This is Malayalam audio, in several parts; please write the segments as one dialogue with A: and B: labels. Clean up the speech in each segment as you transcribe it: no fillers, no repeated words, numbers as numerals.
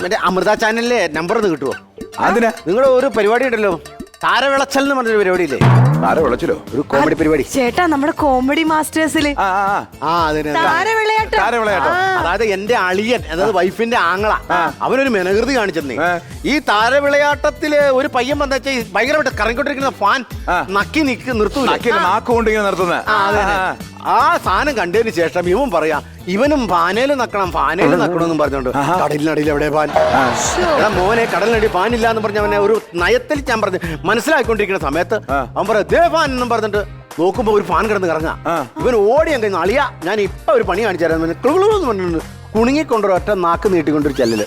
A: മറ്റേ അമൃത ചാനലിലെ നമ്പർ ഒന്ന് കിട്ടുമോ?
B: അതിനാ
A: നിങ്ങളുടെ ഒരു പരിപാടി ഉണ്ടല്ലോ, താരവിളച്ചൽ എന്ന് പറഞ്ഞൊരു പരിപാടിയില്ലേ?
B: ആരെ വിളിച്ചല്ലോ?
A: ഒരു കോമഡി പരിപാടി.
C: ചേട്ടാ നമ്മുടെ കോമഡി മാസ്റ്റേഴ്സില്
A: അതിന്
C: താരവിളയാട്ടം.
A: അതായത് എന്റെ അളിയൻ, അതായത് വൈഫിന്റെ ആങ്ങള, അവനൊരു മെനകൃതി കാണിച്ചെന്നേ. ഈ താരവിളയാട്ടത്തില് ഒരു പയ്യൻ വന്ന ഭയങ്കരമായിട്ട് കറങ്ങിക്കൊണ്ടിരിക്കുന്ന ഫാൻ നക്കി നിർത്തൂല,
B: നാക്കുകൊണ്ട് ഇങ്ങനെ നിർത്തുന്ന
A: ആ സാധനം കണ്ടതിന് ശേഷം ഇവൻ പറയാ ഇവനും ഫാനേല് നക്കണം എന്നും പറഞ്ഞോണ്ട് കടലിനടിയിൽ എവിടെ ഫാൻ? എടാ മോനെ, കടലിനടി ഫാൻ ഇല്ല എന്ന് പറഞ്ഞ അവനെ ഒരു നയത്തിൽ ഞാൻ പറഞ്ഞു മനസ്സിലാക്കിക്കൊണ്ടിരിക്കുന്ന സമയത്ത് അവൻ പറയാ ദേ ഫാൻ എന്നും പറഞ്ഞിട്ട് നോക്കുമ്പോ ഒരു ഫാൻ കിടന്ന് കറങ്ങാ. ഇവൻ ഓടി അങ്ങ് അളിയാ ഞാൻ ഇപ്പൊ ഒരു പണി കാണിച്ചു തരാൻ പറഞ്ഞിട്ടുണ്ട്. കുണുങ്ങിക്കൊണ്ടൊരു ഒറ്റ നാക്ക് നീട്ടിക്കൊണ്ടൊരു ചെല്ലല്.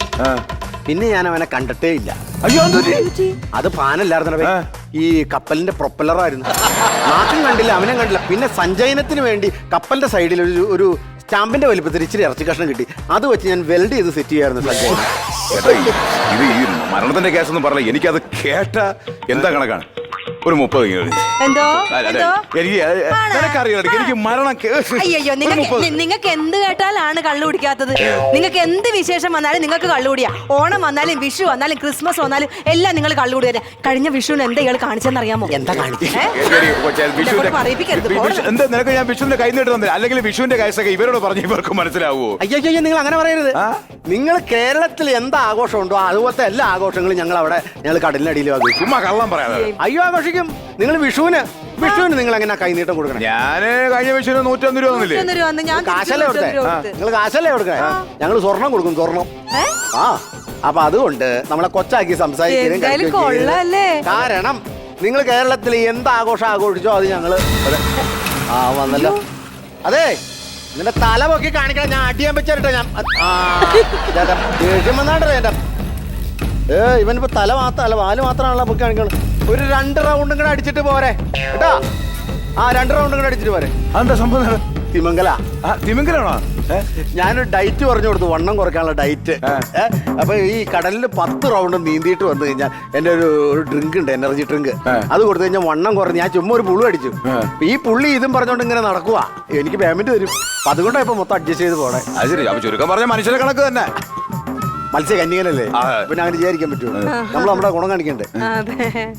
A: പിന്നെ ഞാൻ അവനെ കണ്ടിട്ടേ ഇല്ല.
B: അയ്യോ,
A: അത് ഫാനല്ലായിരുന്നവേ, ഈ കപ്പലിന്റെ പ്രൊപ്പല്ലറായിരുന്നു. നാക്കും കണ്ടില്ല, അവനെ കണ്ടില്ല. പിന്നെ സഞ്ചയനത്തിന് വേണ്ടി കപ്പലിന്റെ സൈഡിൽ ഒരു സ്റ്റാമ്പിന്റെ വലിപ്പത്തിൽ ഇച്ചിരി ഇറച്ചി കഷ്ണം കിട്ടി. അത് വെച്ച് ഞാൻ വെൽഡ് ചെയ്ത് സെറ്റ് ചെയ്യായിരുന്നു സഞ്ചയനം.
B: ഇത് ഈ മരണത്തിന്റെ കേസൊന്നും പറഞ്ഞില്ല, എനിക്കത് കേട്ട എന്താ കണക്കാണ്. ഒരു 30
C: എന്തോ
B: എനിക്കറിയാം, എനിക്ക് മരണം
C: അയ്യോ, നിങ്ങൾക്ക് എന്ത് കേട്ടാലാണ് കള്ളു കുടിക്കാത്തത്? നിങ്ങൾക്ക് എന്ത് വിശേഷം വന്നാലും നിങ്ങൾക്ക് കള്ളു കുടിയാ. ഓണം വന്നാലും വിഷു വന്നാലും ക്രിസ്മസ് വന്നാലും എല്ലാം നിങ്ങൾ കള്ളു കുടിയാ. കഴിഞ്ഞ വിഷുവിന് എന്താ ഇയാൾ കാണിച്ചെന്നറിയാമോ?
A: എന്താ കാണിച്ചത്?
B: എന്താ നിനക്ക് ഞാൻ വിഷുവിന്റെ കൈ നീട്ടി തന്നില്ല? അല്ലെങ്കിൽ വിഷുവിന്റെ കേസൊക്കെ ഇവരോട് പറഞ്ഞ് ഇവർക്ക് മനസ്സിലാവുമോ?
A: അയ്യോ, നിങ്ങൾ അങ്ങനെ പറയരുത്. നിങ്ങൾ കേരളത്തിൽ എന്താ ആഘോഷം ഉണ്ടോ അതുപോലത്തെ എല്ലാ ആഘോഷങ്ങളും ഞങ്ങൾ കടലിനടിയിൽ ആഘോഷിക്കും.
B: ചുമ്മാ കള്ളം പറയാതെ.
A: അയ്യോ, ആഘോഷിക്കും. നിങ്ങൾ വിഷുവിന് നിങ്ങൾ എങ്ങനെ കൈനീട്ടം കൊടുക്കണം?
B: ഞാന് കഴിഞ്ഞ വിഷുവിന് 101 രൂപ ഒന്നുമില്ലേ?
A: കാശല്ലേ കൊടുക്കേ? നിങ്ങൾ കാശല്ലേ കൊടുക്കേ? ഞങ്ങൾ സ്വർണം കൊടുക്കും, സ്വർണം. അപ്പൊ അതുകൊണ്ട് നമ്മളെ കൊച്ചാക്കി സംസാരിക്കുകയും കാരണം നിങ്ങൾ കേരളത്തിൽ എന്ത് ആഘോഷം ആഘോഷിച്ചോ അത് ഞങ്ങള് വന്നല്ലോ. അതെ, നിന്റെ തല പൊക്കി കാണിക്കണം, ഞാൻ അടിയാൻ വെച്ചിട്ടോ. ഞാൻ ദേഷ്യം വന്നാണ്ടേ എന്റെ ഇവനിപ്പോ തല മാത്രമല്ല വാല് മാത്രമാണല്ലോ പൊക്കി കാണിക്കണം. ഒരു 2 റൗണ്ടും കൂടെ അടിച്ചിട്ട് പോരെ കേട്ടാ. 2 റൗണ്ടും കൂടെ അടിച്ചിട്ട് പോരെ.
B: അതെന്താ സംഭവം? തിമിംഗലാണോ?
A: ഞാനൊരു ഡയറ്റ് പറഞ്ഞു കൊടുത്തു, വണ്ണം കുറയ്ക്കാനുള്ള ഡയറ്റ്. അപ്പൊ ഈ കടലിൽ 10 റൗണ്ട് നീന്തിയിട്ട് വന്നു കഴിഞ്ഞാൽ എന്റെ ഒരു ഡ്രിങ്ക് ഉണ്ട്, എനർജി ഡ്രിങ്ക്. അത് കൊടുത്തു കഴിഞ്ഞാൽ വണ്ണം കുറഞ്ഞ് ഞാൻ ചുമ്മാ ഒരു പുള്ളി അടിച്ചു. ഈ പുള്ളി ഇതും പറഞ്ഞോണ്ട് ഇങ്ങനെ നടക്കുക, എനിക്ക് പേയ്മെന്റ് തരും. അതുകൊണ്ടാണ് ഇപ്പൊ മൊത്തം അഡ്ജസ്റ്റ് ചെയ്ത് പോണേ.
B: അത് ശരി. അപ്പൊ ചുരുക്കം പറഞ്ഞ മനുഷ്യരെ കണക്ക് തന്നെ.
A: മത്സ്യകന്യകനല്ലേ, പിന്നെ അങ്ങനെ വിചാരിക്കാൻ പറ്റുമോ? നമ്മൾ നമ്മുടെ ഗുണം കാണിക്കണ്ടേ?